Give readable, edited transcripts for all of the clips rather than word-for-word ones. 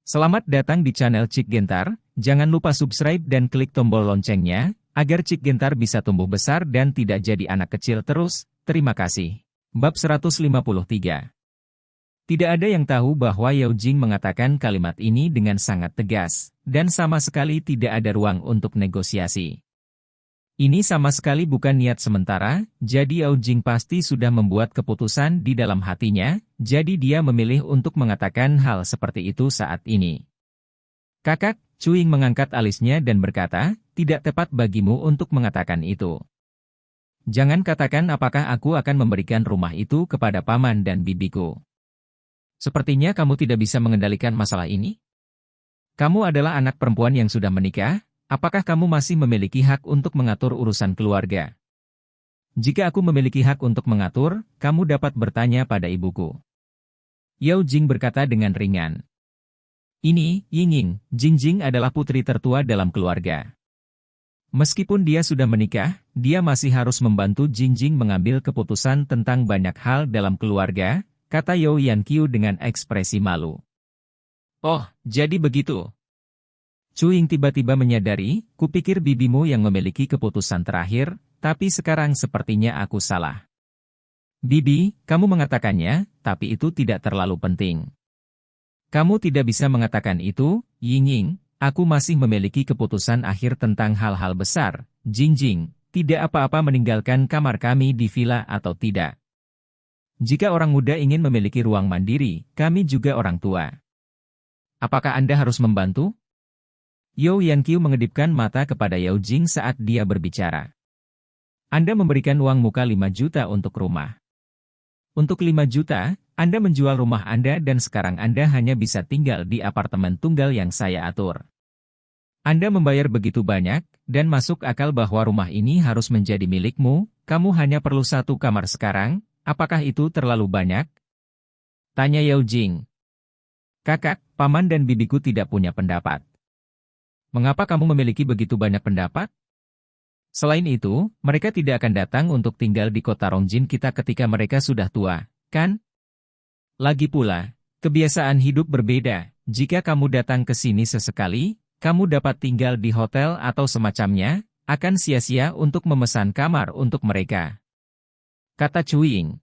Selamat datang di channel Cik Gentar, jangan lupa subscribe dan klik tombol loncengnya, agar Cik Gentar bisa tumbuh besar dan tidak jadi anak kecil terus, terima kasih. Bab 153. Tidak ada yang tahu bahwa Yao Jing mengatakan kalimat ini dengan sangat tegas, dan sama sekali tidak ada ruang untuk negosiasi. Ini sama sekali bukan niat sementara, jadi Yao Jing pasti sudah membuat keputusan di dalam hatinya, jadi dia memilih untuk mengatakan hal seperti itu saat ini. Kakak, Cuing mengangkat alisnya dan berkata, tidak tepat bagimu untuk mengatakan itu. Jangan katakan apakah aku akan memberikan rumah itu kepada paman dan bibiku. Sepertinya kamu tidak bisa mengendalikan masalah ini. Kamu adalah anak perempuan yang sudah menikah. Apakah kamu masih memiliki hak untuk mengatur urusan keluarga? Jika aku memiliki hak untuk mengatur, kamu dapat bertanya pada ibuku. Yao Jing berkata dengan ringan. Ini, Yingying, Jingjing adalah putri tertua dalam keluarga. Meskipun dia sudah menikah, dia masih harus membantu Jingjing mengambil keputusan tentang banyak hal dalam keluarga, kata Yao Yanqiu dengan ekspresi malu. Oh, jadi begitu. Cuing tiba-tiba menyadari, kupikir bibimu yang memiliki keputusan terakhir, tapi sekarang sepertinya aku salah. Bibi, kamu mengatakannya, tapi itu tidak terlalu penting. Kamu tidak bisa mengatakan itu, Yingying, aku masih memiliki keputusan akhir tentang hal-hal besar, Jingjing, tidak apa-apa meninggalkan kamar kami di villa atau tidak. Jika orang muda ingin memiliki ruang mandiri, kami juga orang tua. Apakah Anda harus membantu? Yao Yanqiu mengedipkan mata kepada Yao Jing saat dia berbicara. Anda memberikan uang muka 5 juta untuk rumah. Untuk 5 juta, Anda menjual rumah Anda dan sekarang Anda hanya bisa tinggal di apartemen tunggal yang saya atur. Anda membayar begitu banyak, dan masuk akal bahwa rumah ini harus menjadi milikmu, kamu hanya perlu 1 kamar sekarang, apakah itu terlalu banyak? Tanya Yao Jing. Kakak, paman dan bibiku tidak punya pendapat. Mengapa kamu memiliki begitu banyak pendapat? Selain itu, mereka tidak akan datang untuk tinggal di kota Rongjin kita ketika mereka sudah tua, kan? Lagi pula, kebiasaan hidup berbeda. Jika kamu datang ke sini sesekali, kamu dapat tinggal di hotel atau semacamnya, akan sia-sia untuk memesan kamar untuk mereka. Kata Cuing.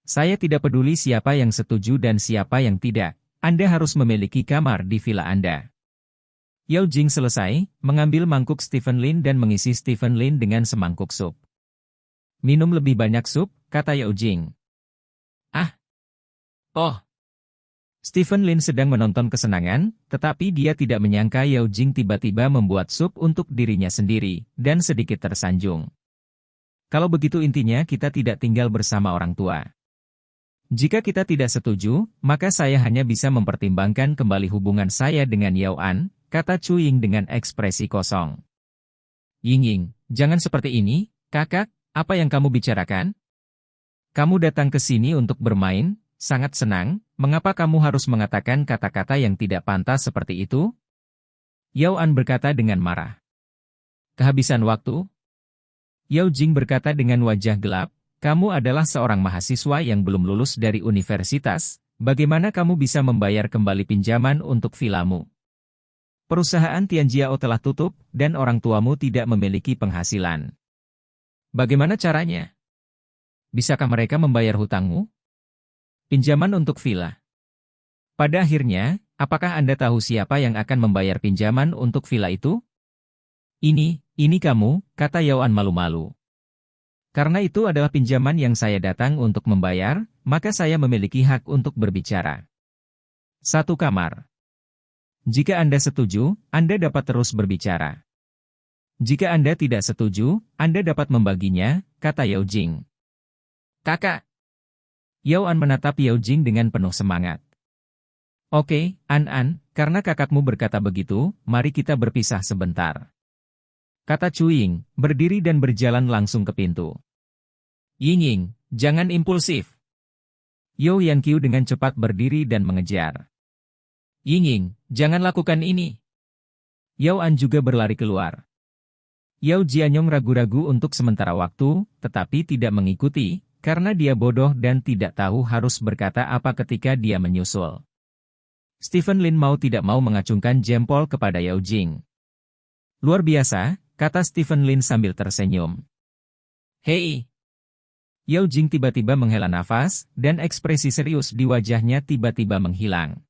Saya tidak peduli siapa yang setuju dan siapa yang tidak. Anda harus memiliki kamar di villa Anda. Yao Jing selesai, mengambil mangkuk Stephen Lin dan mengisi Stephen Lin dengan semangkuk sup. Minum lebih banyak sup, kata Yao Jing. Ah. Oh. Stephen Lin sedang menonton kesenangan, tetapi dia tidak menyangka Yao Jing tiba-tiba membuat sup untuk dirinya sendiri, dan sedikit tersanjung. Kalau begitu intinya kita tidak tinggal bersama orang tua. Jika kita tidak setuju, maka saya hanya bisa mempertimbangkan kembali hubungan saya dengan Yao An, kata Cuing dengan ekspresi kosong. Yingying, jangan seperti ini, kakak, apa yang kamu bicarakan? Kamu datang ke sini untuk bermain, sangat senang, mengapa kamu harus mengatakan kata-kata yang tidak pantas seperti itu? Yao An berkata dengan marah. Kehabisan waktu? Yao Jing berkata dengan wajah gelap, kamu adalah seorang mahasiswa yang belum lulus dari universitas, bagaimana kamu bisa membayar kembali pinjaman untuk villamu? Perusahaan Tianjiao telah tutup, dan orang tuamu tidak memiliki penghasilan. Bagaimana caranya? Bisakah mereka membayar hutangmu? Pinjaman untuk villa. Pada akhirnya, apakah Anda tahu siapa yang akan membayar pinjaman untuk villa itu? Ini kamu, kata Yao An malu-malu. Karena itu adalah pinjaman yang saya datang untuk membayar, maka saya memiliki hak untuk berbicara. 1 kamar. Jika Anda setuju, Anda dapat terus berbicara. Jika Anda tidak setuju, Anda dapat membaginya, kata Yao Jing. Kakak. Yao An menatap Yao Jing dengan penuh semangat. Oke, An, karena kakakmu berkata begitu, mari kita berpisah sebentar. Kata Cuing, berdiri dan berjalan langsung ke pintu. Yingying, jangan impulsif. Yao Yanqiu dengan cepat berdiri dan mengejar. Yingying, jangan lakukan ini. Yao An juga berlari keluar. Yao Jianyong ragu-ragu untuk sementara waktu, tetapi tidak mengikuti, karena dia bodoh dan tidak tahu harus berkata apa ketika dia menyusul. Stephen Lin mau tidak mau mengacungkan jempol kepada Yao Jing. Luar biasa, kata Stephen Lin sambil tersenyum. Hei! Yao Jing tiba-tiba menghela nafas, dan ekspresi serius di wajahnya tiba-tiba menghilang.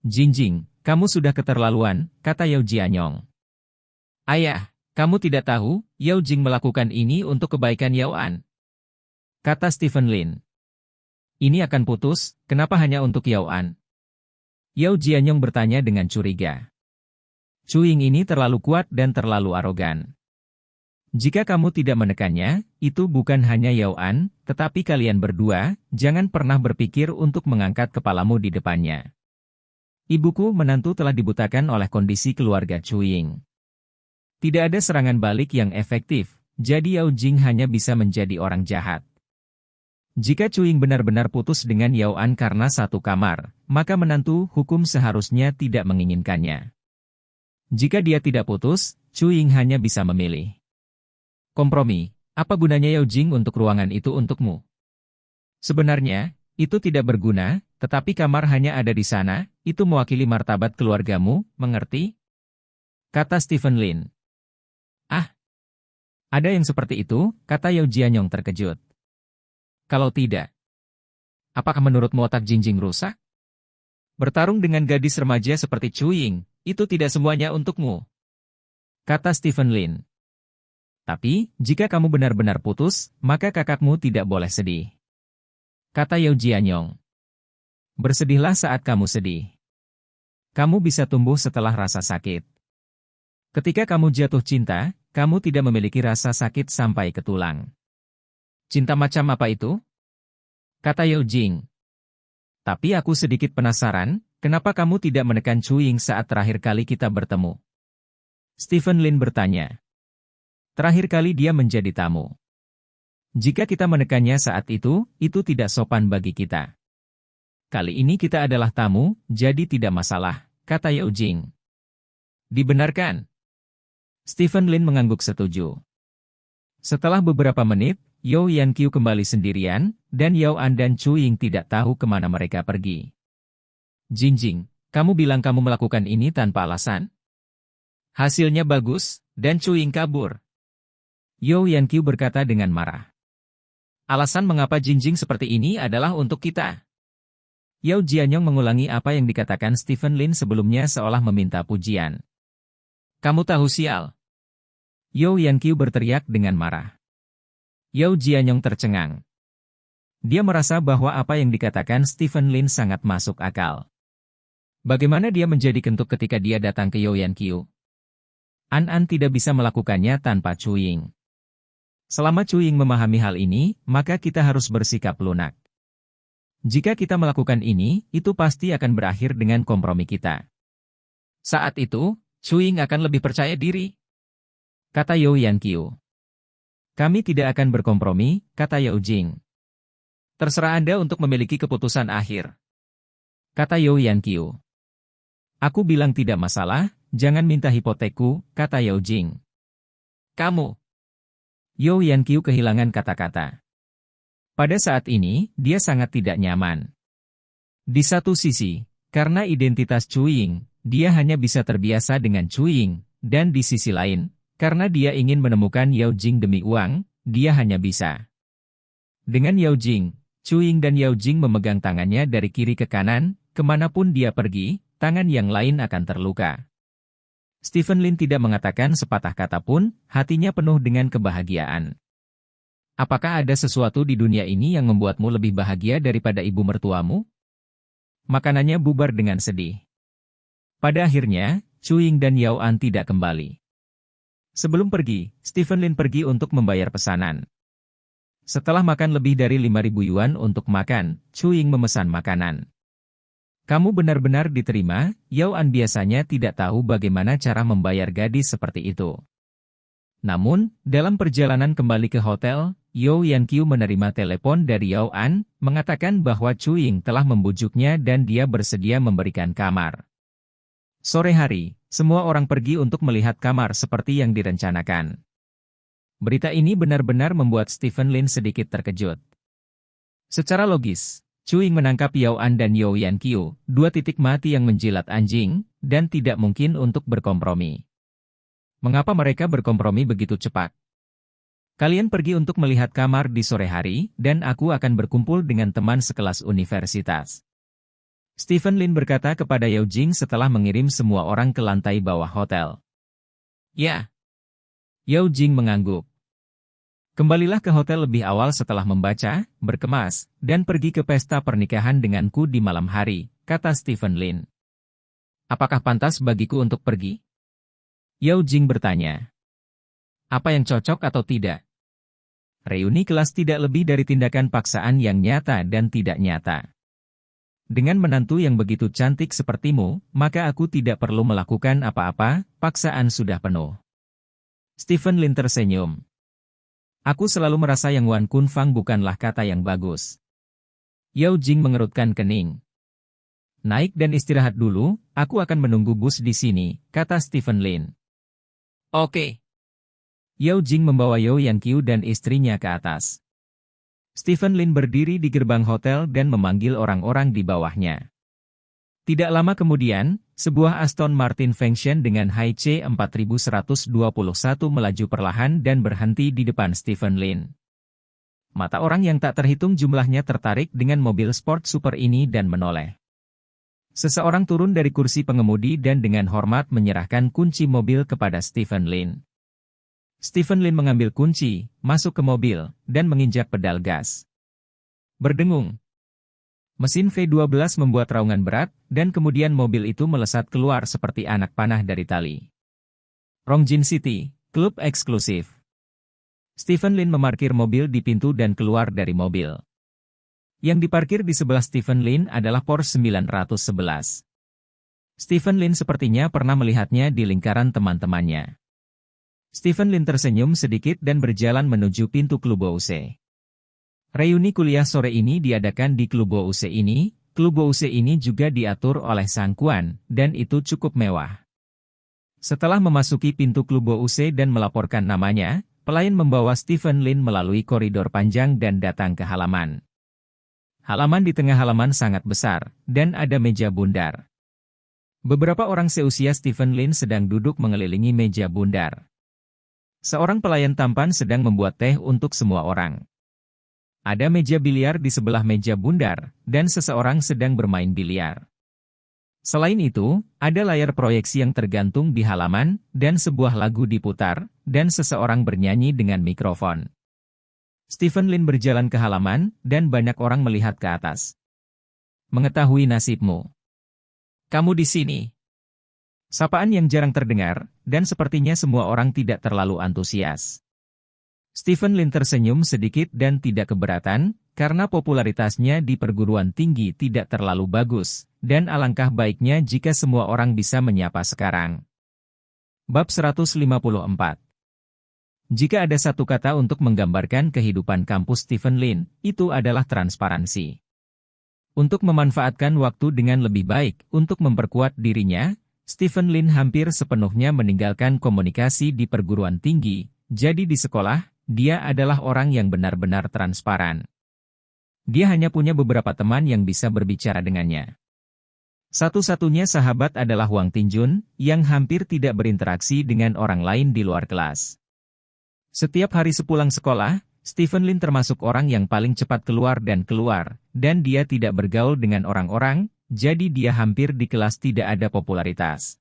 Jingjing, kamu sudah keterlaluan, kata Yao Jianyong. Ayah, kamu tidak tahu, Yao Jing melakukan ini untuk kebaikan Yao An. Kata Stephen Lin. Ini akan putus, kenapa hanya untuk Yao An? Yao Jianyong bertanya dengan curiga. Cuing ini terlalu kuat dan terlalu arogan. Jika kamu tidak menekannya, itu bukan hanya Yao An, tetapi kalian berdua, jangan pernah berpikir untuk mengangkat kepalamu di depannya. Ibuku menantu telah dibutakan oleh kondisi keluarga Cuing. Tidak ada serangan balik yang efektif, jadi Yao Jing hanya bisa menjadi orang jahat. Jika Cuing benar-benar putus dengan Yao An karena satu kamar, maka menantu hukum seharusnya tidak menginginkannya. Jika dia tidak putus, Cuing hanya bisa memilih. Kompromi, apa gunanya Yao Jing untuk ruangan itu untukmu? Sebenarnya, itu tidak berguna, tetapi kamar hanya ada di sana, itu mewakili martabat keluargamu, mengerti? Kata Stephen Lin. Ah, ada yang seperti itu, kata Yao Jianyong terkejut. Kalau tidak, apakah menurutmu otak Jingjing rusak? Bertarung dengan gadis remaja seperti Cuing, itu tidak semuanya untukmu. Kata Stephen Lin. Tapi, jika kamu benar-benar putus, maka kakakmu tidak boleh sedih. Kata Yao Jianyong. Bersedihlah saat kamu sedih. Kamu bisa tumbuh setelah rasa sakit. Ketika kamu jatuh cinta, kamu tidak memiliki rasa sakit sampai ke tulang. Cinta macam apa itu? Kata Yao Jing. Tapi aku sedikit penasaran, kenapa kamu tidak menekan Cuing saat terakhir kali kita bertemu? Stephen Lin bertanya. Terakhir kali dia menjadi tamu. Jika kita menekannya saat itu tidak sopan bagi kita. Kali ini kita adalah tamu, jadi tidak masalah, kata Yao Jing. Dibenarkan. Stephen Lin mengangguk setuju. Setelah beberapa menit, Yao Yanqiu kembali sendirian, dan Yao An dan Cuing tidak tahu kemana mereka pergi. Jingjing, kamu bilang kamu melakukan ini tanpa alasan? Hasilnya bagus, dan Cuing kabur. Yao Yanqiu berkata dengan marah. Alasan mengapa Jingjing seperti ini adalah untuk kita. Yao Jianyong mengulangi apa yang dikatakan Stephen Lin sebelumnya seolah meminta pujian. Kamu tahu sial. Yao Yanqiu berteriak dengan marah. Yao Jianyong tercengang. Dia merasa bahwa apa yang dikatakan Stephen Lin sangat masuk akal. Bagaimana dia menjadi kentut ketika dia datang ke Yao Yanqiu? An tidak bisa melakukannya tanpa Cuing. Selama Cuing memahami hal ini, maka kita harus bersikap lunak. Jika kita melakukan ini, itu pasti akan berakhir dengan kompromi kita. Saat itu, Cuing akan lebih percaya diri. Kata Yao Yanqiu. Kami tidak akan berkompromi, kata Yao Jing. Terserah Anda untuk memiliki keputusan akhir. Kata Yao Yanqiu. Aku bilang tidak masalah, jangan minta hipotekku, kata Yao Jing. Kamu. Yao Yanqiu kehilangan kata-kata. Pada saat ini, dia sangat tidak nyaman. Di satu sisi, karena identitas Cuing, dia hanya bisa terbiasa dengan Cuing, dan di sisi lain, karena dia ingin menemukan Yao Jing demi uang, dia hanya bisa. Dengan Yao Jing, Cuing dan Yao Jing memegang tangannya dari kiri ke kanan, kemanapun dia pergi, tangan yang lain akan terluka. Stephen Lin tidak mengatakan sepatah kata pun, hatinya penuh dengan kebahagiaan. Apakah ada sesuatu di dunia ini yang membuatmu lebih bahagia daripada ibu mertuamu? Makanannya bubar dengan sedih. Pada akhirnya, Cuing dan Yao An tidak kembali. Sebelum pergi, Stephen Lin pergi untuk membayar pesanan. Setelah makan lebih dari 5.000 yuan untuk makan, Cuing memesan makanan. Kamu benar-benar diterima, Yao An biasanya tidak tahu bagaimana cara membayar gadis seperti itu. Namun, dalam perjalanan kembali ke hotel, Yao Yanqiu menerima telepon dari Yao An, mengatakan bahwa Cuing telah membujuknya dan dia bersedia memberikan kamar. Sore hari, semua orang pergi untuk melihat kamar seperti yang direncanakan. Berita ini benar-benar membuat Stephen Lin sedikit terkejut. Secara logis, Cuing menangkap Yao An dan Yao Yanqiu, dua titik mati yang menjilat anjing, dan tidak mungkin untuk berkompromi. Mengapa mereka berkompromi begitu cepat? Kalian pergi untuk melihat kamar di sore hari, dan aku akan berkumpul dengan teman sekelas universitas. Stephen Lin berkata kepada Yao Jing setelah mengirim semua orang ke lantai bawah hotel. Ya. Yao Jing mengangguk. Kembalilah ke hotel lebih awal setelah membaca, berkemas, dan pergi ke pesta pernikahan denganku di malam hari, kata Stephen Lin. Apakah pantas bagiku untuk pergi? Yao Jing bertanya. Apa yang cocok atau tidak? Reuni kelas tidak lebih dari tindakan paksaan yang nyata dan tidak nyata. Dengan menantu yang begitu cantik sepertimu, maka aku tidak perlu melakukan apa-apa, paksaan sudah penuh. Stephen Lin tersenyum. Aku selalu merasa yang Wan Kun Fang bukanlah kata yang bagus. Yao Jing mengerutkan kening. Naik dan istirahat dulu, aku akan menunggu bus di sini, kata Stephen Lin. Oke. Yao Jing membawa Yao Yanqiu dan istrinya ke atas. Stephen Lin berdiri di gerbang hotel dan memanggil orang-orang di bawahnya. Tidak lama kemudian, sebuah Aston Martin Fengxian dengan HC 4121 melaju perlahan dan berhenti di depan Stephen Lin. Mata orang yang tak terhitung jumlahnya tertarik dengan mobil sport super ini dan menoleh. Seseorang turun dari kursi pengemudi dan dengan hormat menyerahkan kunci mobil kepada Stephen Lin. Stephen Lin mengambil kunci, masuk ke mobil, dan menginjak pedal gas. Berdengung. Mesin V12 membuat raungan berat, dan kemudian mobil itu melesat keluar seperti anak panah dari tali. Rongjin City, klub eksklusif. Stephen Lin memarkir mobil di pintu dan keluar dari mobil. Yang diparkir di sebelah Stephen Lin adalah Porsche 911. Stephen Lin sepertinya pernah melihatnya di lingkaran teman-temannya. Stephen Lin tersenyum sedikit dan berjalan menuju pintu klub OUC. Reuni kuliah sore ini diadakan di klub OUC ini. Klub OUC ini juga diatur oleh Sang Kuan, dan itu cukup mewah. Setelah memasuki pintu klub OUC dan melaporkan namanya, pelayan membawa Stephen Lin melalui koridor panjang dan datang ke halaman. Halaman di tengah halaman sangat besar, dan ada meja bundar. Beberapa orang seusia Stephen Lin sedang duduk mengelilingi meja bundar. Seorang pelayan tampan sedang membuat teh untuk semua orang. Ada meja biliar di sebelah meja bundar, dan seseorang sedang bermain biliar. Selain itu, ada layar proyeksi yang tergantung di halaman, dan sebuah lagu diputar, dan seseorang bernyanyi dengan mikrofon. Stephen Lin berjalan ke halaman, dan banyak orang melihat ke atas. Mengetahui nasibmu. Kamu di sini. Sapaan yang jarang terdengar, dan sepertinya semua orang tidak terlalu antusias. Stephen Lin tersenyum sedikit dan tidak keberatan, karena popularitasnya di perguruan tinggi tidak terlalu bagus, dan alangkah baiknya jika semua orang bisa menyapa sekarang. Bab 154. Jika ada satu kata untuk menggambarkan kehidupan kampus Stephen Lin, itu adalah transparansi. Untuk memanfaatkan waktu dengan lebih baik untuk memperkuat dirinya, Stephen Lin hampir sepenuhnya meninggalkan komunikasi di perguruan tinggi, jadi di sekolah, dia adalah orang yang benar-benar transparan. Dia hanya punya beberapa teman yang bisa berbicara dengannya. Satu-satunya sahabat adalah Huang Tinjun, yang hampir tidak berinteraksi dengan orang lain di luar kelas. Setiap hari sepulang sekolah, Stephen Lin termasuk orang yang paling cepat keluar, dan dia tidak bergaul dengan orang-orang, jadi dia hampir di kelas tidak ada popularitas.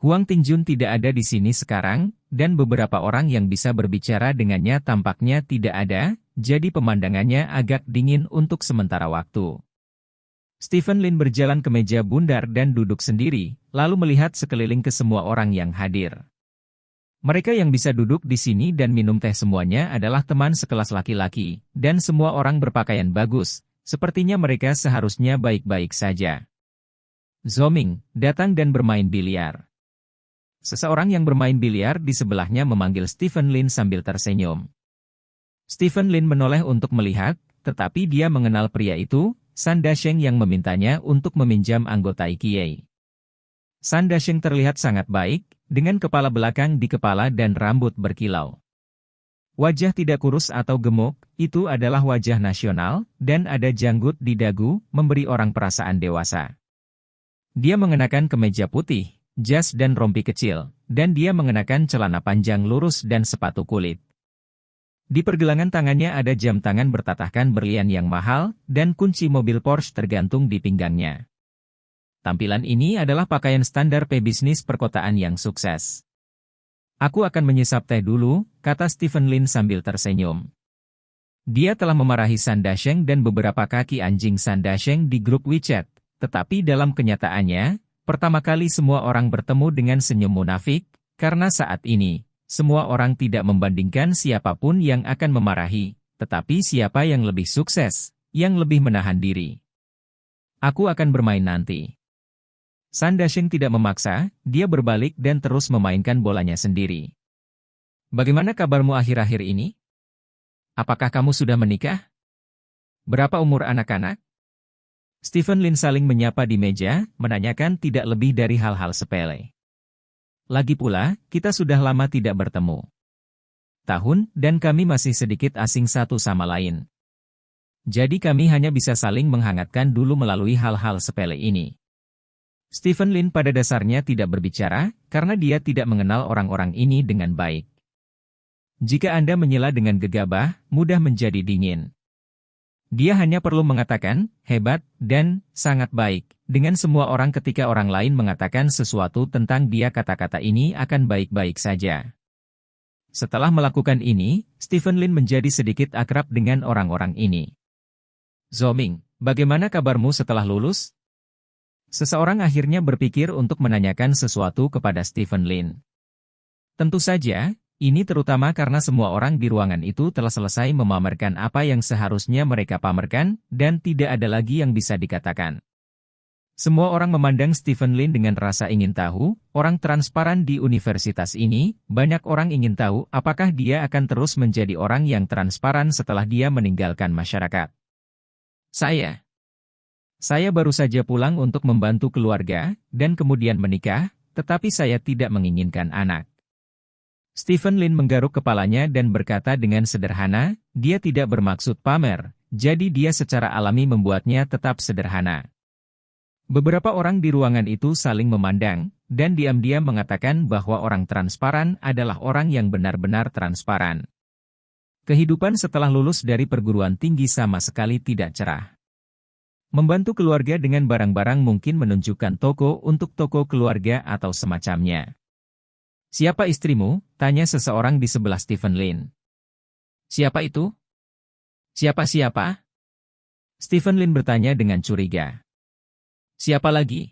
Huang Tingjun tidak ada di sini sekarang, dan beberapa orang yang bisa berbicara dengannya tampaknya tidak ada, jadi pemandangannya agak dingin untuk sementara waktu. Stephen Lin berjalan ke meja bundar dan duduk sendiri, lalu melihat sekeliling ke semua orang yang hadir. Mereka yang bisa duduk di sini dan minum teh semuanya adalah teman sekelas laki-laki, dan semua orang berpakaian bagus, sepertinya mereka seharusnya baik-baik saja. Zoming datang dan bermain biliar. Seseorang yang bermain biliar di sebelahnya memanggil Stephen Lin sambil tersenyum. Stephen Lin menoleh untuk melihat, tetapi dia mengenal pria itu, San Dasheng yang memintanya untuk meminjam anggota IKA. San Dasheng terlihat sangat baik, dengan kepala belakang di kepala dan rambut berkilau. Wajah tidak kurus atau gemuk, itu adalah wajah nasional, dan ada janggut di dagu, memberi orang perasaan dewasa. Dia mengenakan kemeja putih, jas dan rompi kecil, dan dia mengenakan celana panjang lurus dan sepatu kulit. Di pergelangan tangannya ada jam tangan bertatahkan berlian yang mahal, dan kunci mobil Porsche tergantung di pinggangnya. Tampilan ini adalah pakaian standar pebisnis perkotaan yang sukses. Aku akan menyesap teh dulu, kata Stephen Lin sambil tersenyum. Dia telah memarahi San Dasheng dan beberapa kaki anjing San Dasheng di grup WeChat, tetapi dalam kenyataannya, pertama kali semua orang bertemu dengan senyum munafik, karena saat ini, semua orang tidak membandingkan siapapun yang akan memarahi, tetapi siapa yang lebih sukses, yang lebih menahan diri. Aku akan bermain nanti. San Dasheng tidak memaksa, dia berbalik dan terus memainkan bolanya sendiri. Bagaimana kabarmu akhir-akhir ini? Apakah kamu sudah menikah? Berapa umur anak-anak? Stephen Lin saling menyapa di meja, menanyakan tidak lebih dari hal-hal sepele. Lagi pula, kita sudah lama tidak bertemu. Tahun, dan kami masih sedikit asing satu sama lain. Jadi kami hanya bisa saling menghangatkan dulu melalui hal-hal sepele ini. Stephen Lin pada dasarnya tidak berbicara, karena dia tidak mengenal orang-orang ini dengan baik. Jika Anda menyela dengan gegabah, mudah menjadi dingin. Dia hanya perlu mengatakan, hebat, dan sangat baik, dengan semua orang ketika orang lain mengatakan sesuatu tentang dia kata-kata ini akan baik-baik saja. Setelah melakukan ini, Stephen Lin menjadi sedikit akrab dengan orang-orang ini. Zoming, bagaimana kabarmu setelah lulus? Seseorang akhirnya berpikir untuk menanyakan sesuatu kepada Stephen Lin. Tentu saja, ini terutama karena semua orang di ruangan itu telah selesai memamerkan apa yang seharusnya mereka pamerkan, dan tidak ada lagi yang bisa dikatakan. Semua orang memandang Stephen Lin dengan rasa ingin tahu, orang transparan di universitas ini, banyak orang ingin tahu apakah dia akan terus menjadi orang yang transparan setelah dia meninggalkan masyarakat. Saya baru saja pulang untuk membantu keluarga, dan kemudian menikah, tetapi saya tidak menginginkan anak. Stephen Lin menggaruk kepalanya dan berkata dengan sederhana, dia tidak bermaksud pamer, jadi dia secara alami membuatnya tetap sederhana. Beberapa orang di ruangan itu saling memandang, dan diam-diam mengatakan bahwa orang transparan adalah orang yang benar-benar transparan. Kehidupan setelah lulus dari perguruan tinggi sama sekali tidak cerah. Membantu keluarga dengan barang-barang mungkin menunjukkan toko untuk toko keluarga atau semacamnya. Siapa istrimu? Tanya seseorang di sebelah Stephen Lin. Siapa itu? Siapa? Stephen Lin bertanya dengan curiga. Siapa lagi?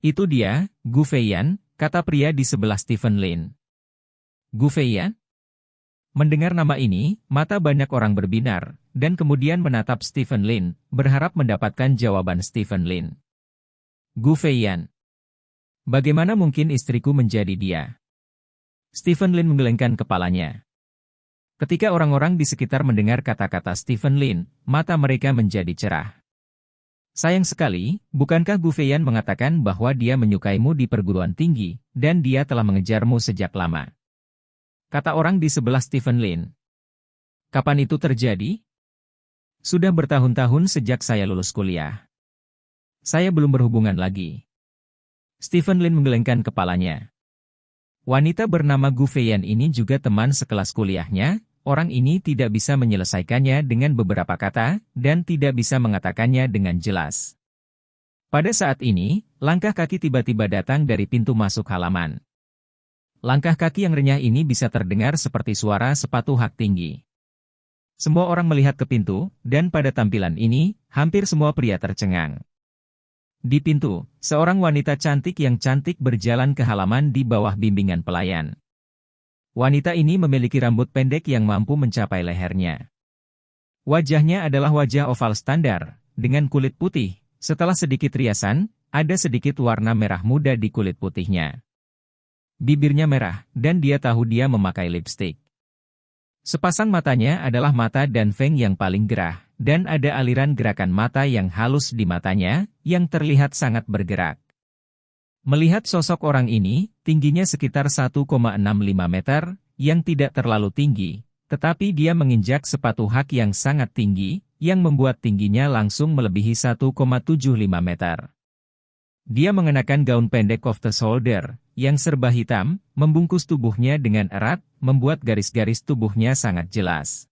Itu dia, Gu Feiyan, kata pria di sebelah Stephen Lin. Gu Feiyan? Mendengar nama ini, mata banyak orang berbinar, dan kemudian menatap Stephen Lin, berharap mendapatkan jawaban Stephen Lin. Gu Feiyan. Bagaimana mungkin istriku menjadi dia? Stephen Lin menggelengkan kepalanya. Ketika orang-orang di sekitar mendengar kata-kata Stephen Lin, mata mereka menjadi cerah. Sayang sekali, bukankah Gu Feiyan mengatakan bahwa dia menyukaimu di perguruan tinggi, dan dia telah mengejarmu sejak lama? Kata orang di sebelah Stephen Lin. Kapan itu terjadi? Sudah bertahun-tahun sejak saya lulus kuliah. Saya belum berhubungan lagi. Stephen Lin menggelengkan kepalanya. Wanita bernama Gu Feiyan ini juga teman sekelas kuliahnya, orang ini tidak bisa menyelesaikannya dengan beberapa kata, dan tidak bisa mengatakannya dengan jelas. Pada saat ini, langkah kaki tiba-tiba datang dari pintu masuk halaman. Langkah kaki yang renyah ini bisa terdengar seperti suara sepatu hak tinggi. Semua orang melihat ke pintu, dan pada tampilan ini, hampir semua pria tercengang. Di pintu, seorang wanita cantik yang cantik berjalan ke halaman di bawah bimbingan pelayan. Wanita ini memiliki rambut pendek yang mampu mencapai lehernya. Wajahnya adalah wajah oval standar, dengan kulit putih. Setelah sedikit riasan, ada sedikit warna merah muda di kulit putihnya. Bibirnya merah, dan dia tahu dia memakai lipstik. Sepasang matanya adalah mata dan feng yang paling gerah, dan ada aliran gerakan mata yang halus di matanya, yang terlihat sangat bergerak. Melihat sosok orang ini, tingginya sekitar 1,65 meter, yang tidak terlalu tinggi, Tetapi dia menginjak sepatu hak yang sangat tinggi, yang membuat tingginya langsung melebihi 1,75 meter. Dia mengenakan gaun pendek off the shoulder, yang serba hitam, membungkus tubuhnya dengan erat, membuat garis-garis tubuhnya sangat jelas.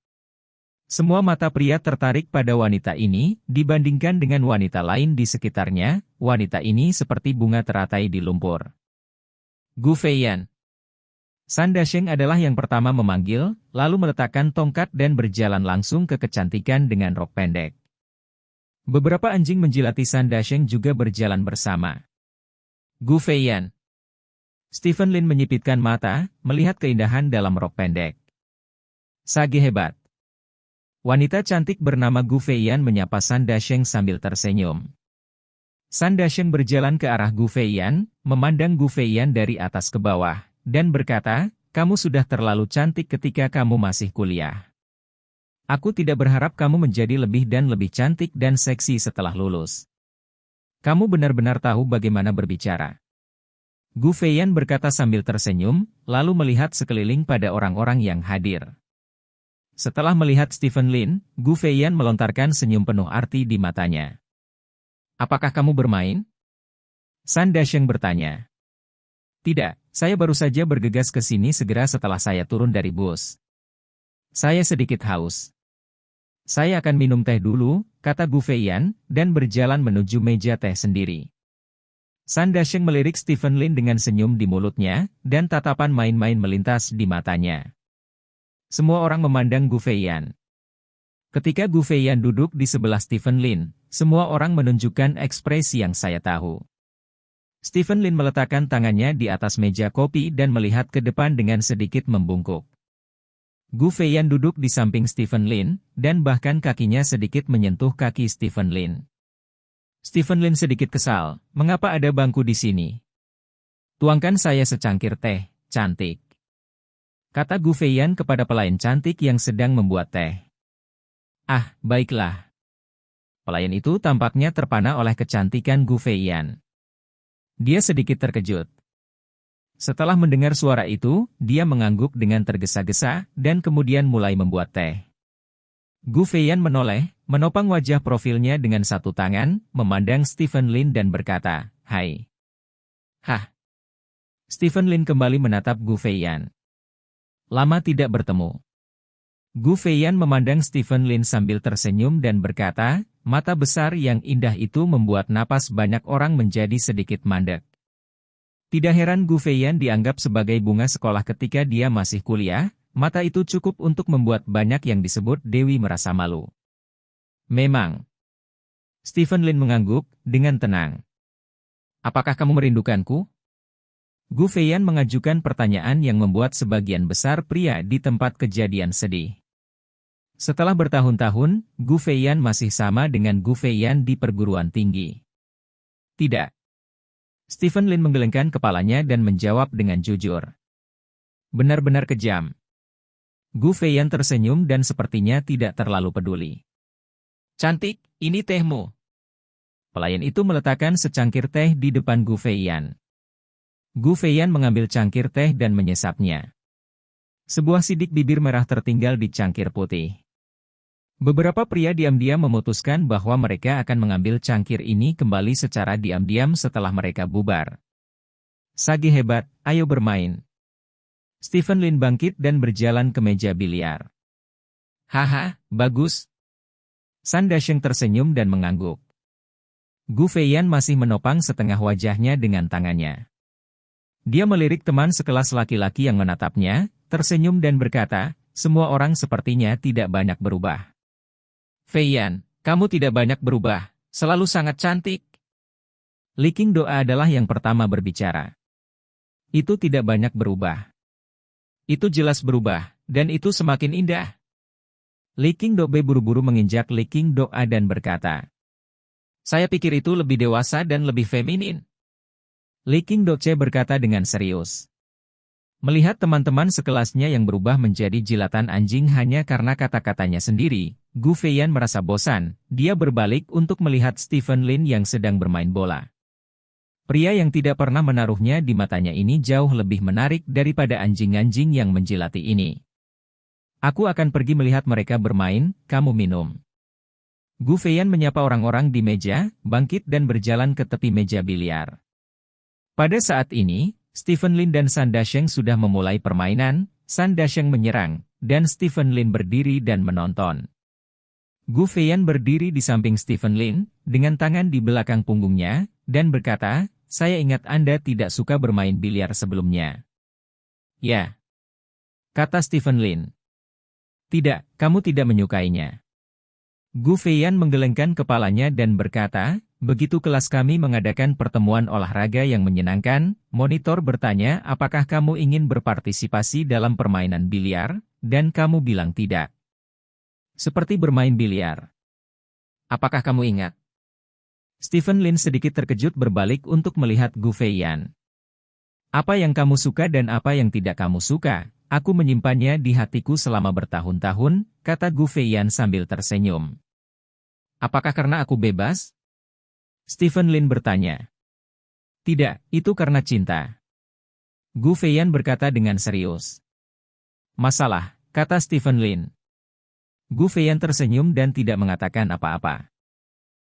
Semua mata pria tertarik pada wanita ini, dibandingkan dengan wanita lain di sekitarnya, wanita ini seperti bunga teratai di lumpur. Gu Feiyan. San Dasheng adalah yang pertama memanggil, lalu meletakkan tongkat dan berjalan langsung ke kecantikan dengan rok pendek. Beberapa anjing menjilati San Dasheng juga berjalan bersama. Gu Feiyan. Stephen Lin menyipitkan mata, melihat keindahan dalam rok pendek. Sage hebat. Wanita cantik bernama Gu Feiyan menyapa San Dasheng sambil tersenyum. San Dasheng berjalan ke arah Gu Feiyan, memandang Gu Feiyan dari atas ke bawah, dan berkata, "Kamu sudah terlalu cantik ketika kamu masih kuliah. Aku tidak berharap kamu menjadi lebih dan lebih cantik dan seksi setelah lulus. Kamu benar-benar tahu bagaimana berbicara." Gu Feiyan berkata sambil tersenyum, lalu melihat sekeliling pada orang-orang yang hadir. Setelah melihat Stephen Lin, Gu Feiyan melontarkan senyum penuh arti di matanya. "Apakah kamu bermain?" San Dasheng bertanya. "Tidak, saya baru saja bergegas ke sini segera setelah saya turun dari bus. Saya sedikit haus. Saya akan minum teh dulu," kata Gu Feiyan, dan berjalan menuju meja teh sendiri. San Dasheng melirik Stephen Lin dengan senyum di mulutnya, dan tatapan main-main melintas di matanya. Semua orang memandang Gu Feiyan. Ketika Gu Feiyan duduk di sebelah Stephen Lin, semua orang menunjukkan ekspresi yang saya tahu. Stephen Lin meletakkan tangannya di atas meja kopi dan melihat ke depan dengan sedikit membungkuk. Gu Feiyan duduk di samping Stephen Lin, dan bahkan kakinya sedikit menyentuh kaki Stephen Lin. Stephen Lin sedikit kesal, "Mengapa ada bangku di sini? Tuangkan saya secangkir teh, cantik," kata Gu Feiyan kepada pelayan cantik yang sedang membuat teh. "Ah, baiklah." Pelayan itu tampaknya terpana oleh kecantikan Gu Feiyan. Dia sedikit terkejut. Setelah mendengar suara itu, dia mengangguk dengan tergesa-gesa, dan kemudian mulai membuat teh. Gu Feiyan menoleh, menopang wajah profilnya dengan satu tangan, memandang Stephen Lin dan berkata, "Hai." "Hah?" Stephen Lin kembali menatap Gu Feiyan. "Lama tidak bertemu." Gu Feiyan memandang Stephen Lin sambil tersenyum dan berkata, mata besar yang indah itu membuat napas banyak orang menjadi sedikit mandek. Tidak heran Gu Feiyan dianggap sebagai bunga sekolah ketika dia masih kuliah, mata itu cukup untuk membuat banyak yang disebut Dewi merasa malu. "Memang." Stephen Lin mengangguk, dengan tenang. "Apakah kamu merindukanku?" Gu Feiyan mengajukan pertanyaan yang membuat sebagian besar pria di tempat kejadian sedih. Setelah bertahun-tahun, Gu Feiyan masih sama dengan Gu Feiyan di perguruan tinggi. "Tidak." Stephen Lin menggelengkan kepalanya dan menjawab dengan jujur. "Benar-benar kejam." Gu Feiyan tersenyum dan sepertinya tidak terlalu peduli. "Cantik, ini tehmu." Pelayan itu meletakkan secangkir teh di depan Gu Feiyan. Gu Feiyan mengambil cangkir teh dan menyesapnya. Sebuah sidik bibir merah tertinggal di cangkir putih. Beberapa pria diam-diam memutuskan bahwa mereka akan mengambil cangkir ini kembali secara diam-diam setelah mereka bubar. "Sage hebat, ayo bermain." Stephen Lin bangkit dan berjalan ke meja biliar. "Haha, bagus." San Dasheng tersenyum dan mengangguk. Gu Feiyan masih menopang setengah wajahnya dengan tangannya. Dia melirik teman sekelas laki-laki yang menatapnya, tersenyum dan berkata, "Semua orang sepertinya tidak banyak berubah." "Feiyan, kamu tidak banyak berubah, selalu sangat cantik." Li Qingdoa adalah yang pertama berbicara. "Itu tidak banyak berubah. Itu jelas berubah, dan itu semakin indah." Li Qingdoa buru-buru menginjak Li Qingdoa dan berkata, "Saya pikir itu lebih dewasa dan lebih feminin." Li Qingdoa berkata dengan serius. Melihat teman-teman sekelasnya yang berubah menjadi jilatan anjing hanya karena kata-katanya sendiri, Gu Feiyan merasa bosan, dia berbalik untuk melihat Stephen Lin yang sedang bermain bola. Pria yang tidak pernah menaruhnya di matanya ini jauh lebih menarik daripada anjing-anjing yang menjilati ini. Aku akan pergi melihat mereka bermain, kamu minum. Gu Feiyan menyapa orang-orang di meja, bangkit dan berjalan ke tepi meja biliar. Pada saat ini, Stephen Lin dan San Dasheng sudah memulai permainan. San Dasheng menyerang, dan Stephen Lin berdiri dan menonton. Gu Feiyan berdiri di samping Stephen Lin, dengan tangan di belakang punggungnya, dan berkata, "Saya ingat Anda tidak suka bermain biliar sebelumnya." "Ya," kata Stephen Lin. "Tidak, kamu tidak menyukainya." Gu Feiyan menggelengkan kepalanya dan berkata, "Begitu kelas kami mengadakan pertemuan olahraga yang menyenangkan, monitor bertanya apakah kamu ingin berpartisipasi dalam permainan biliar, dan kamu bilang tidak. Seperti bermain biliar. Apakah kamu ingat?" Stephen Lin sedikit terkejut berbalik untuk melihat Gu Feiyan. "Apa yang kamu suka dan apa yang tidak kamu suka, aku menyimpannya di hatiku selama bertahun-tahun," kata Gu Feiyan sambil tersenyum. "Apakah karena aku bebas?" Stephen Lin bertanya. "Tidak, itu karena cinta." Gu Feiyan berkata dengan serius. "Masalah," kata Stephen Lin. Gu Feiyan tersenyum dan tidak mengatakan apa-apa.